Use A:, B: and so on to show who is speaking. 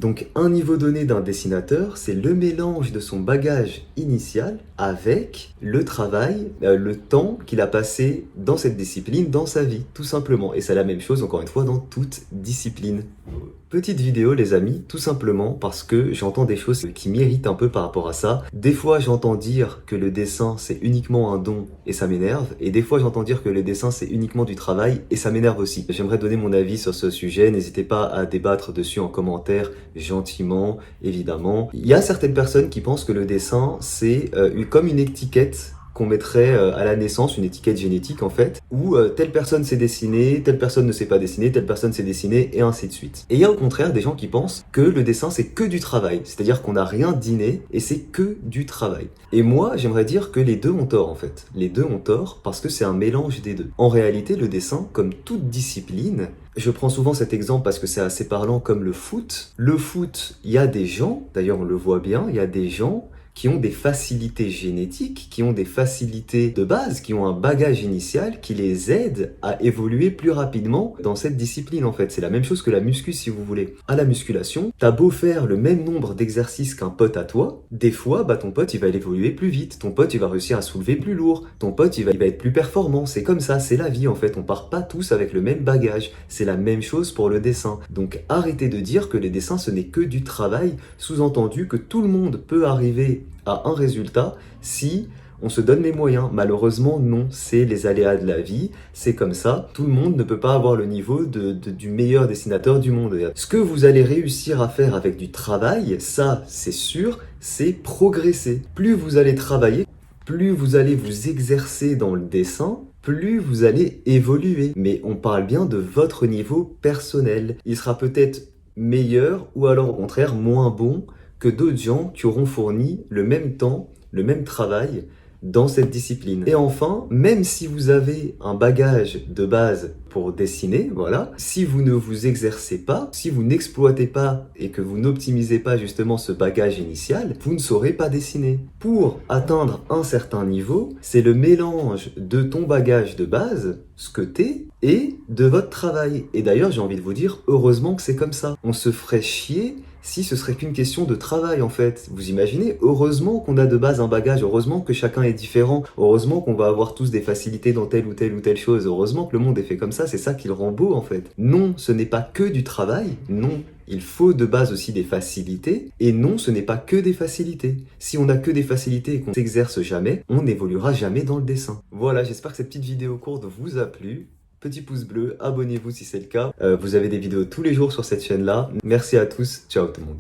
A: Donc un niveau donné d'un dessinateur, c'est le mélange de son bagage initial avec le travail, le temps qu'il a passé dans cette discipline, dans sa vie, tout simplement. Et c'est la même chose, encore une fois, dans toute discipline. Petite vidéo les amis, tout simplement parce que j'entends des choses qui m'irritent un peu par rapport à ça. Des fois j'entends dire que le dessin c'est uniquement un don et ça m'énerve. Et des fois j'entends dire que le dessin c'est uniquement du travail et ça m'énerve aussi. J'aimerais donner mon avis sur ce sujet, n'hésitez pas à débattre dessus en commentaire, gentiment, évidemment. Il y a certaines personnes qui pensent que le dessin c'est comme une étiquette qu'on mettrait à la naissance, une étiquette génétique en fait, où telle personne sait dessiner, telle personne ne sait pas dessiner, telle personne sait dessiner, et ainsi de suite. Et il y a au contraire des gens qui pensent que le dessin c'est que du travail, c'est-à-dire qu'on n'a rien d'inné et c'est que du travail. Et moi j'aimerais dire que les deux ont tort en fait. Les deux ont tort parce que c'est un mélange des deux. En réalité le dessin, comme toute discipline, je prends souvent cet exemple parce que c'est assez parlant comme le foot. Le foot, il y a des gens, d'ailleurs on le voit bien, il y a des gens qui ont des facilités génétiques, qui ont des facilités de base, qui ont un bagage initial qui les aide à évoluer plus rapidement dans cette discipline en fait. C'est la même chose que la muscu si vous voulez. À la musculation, t'as beau faire le même nombre d'exercices qu'un pote à toi, des fois ton pote il va évoluer plus vite, ton pote il va réussir à soulever plus lourd, ton pote il va être plus performant. C'est comme ça, c'est la vie en fait. On part pas tous avec le même bagage. C'est la même chose pour le dessin. Donc arrêtez de dire que les dessins ce n'est que du travail, sous-entendu que tout le monde peut arriver à un résultat si on se donne les moyens. Malheureusement, non, c'est les aléas de la vie, c'est comme ça. Tout le monde ne peut pas avoir le niveau du meilleur dessinateur du monde. Ce que vous allez réussir à faire avec du travail, ça, c'est sûr, c'est progresser. Plus vous allez travailler, plus vous allez vous exercer dans le dessin, plus vous allez évoluer. Mais on parle bien de votre niveau personnel. Il sera peut-être meilleur ou alors au contraire moins bon que d'autres gens qui auront fourni le même temps, le même travail dans cette discipline. Et enfin, même si vous avez un bagage de base pour dessiner, voilà, si vous ne vous exercez pas, si vous n'exploitez pas et que vous n'optimisez pas justement ce bagage initial, vous ne saurez pas dessiner. Pour atteindre un certain niveau, c'est le mélange de ton bagage de base, ce que t'es, et de votre travail. Et d'ailleurs, j'ai envie de vous dire, heureusement que c'est comme ça. On se ferait chier si ce serait qu'une question de travail en fait. Vous imaginez, heureusement qu'on a de base un bagage, heureusement que chacun est différent, heureusement qu'on va avoir tous des facilités dans telle ou telle ou telle chose, heureusement que le monde est fait comme ça, c'est ça qui le rend beau en fait. Non, ce n'est pas que du travail, non. Il faut de base aussi des facilités, et non, ce n'est pas que des facilités. Si on n'a que des facilités et qu'on s'exerce jamais, on n'évoluera jamais dans le dessin. Voilà, j'espère que cette petite vidéo courte vous a plu. Petit pouce bleu, abonnez-vous si c'est le cas. Vous avez des vidéos tous les jours sur cette chaîne-là. Merci à tous, ciao tout le monde.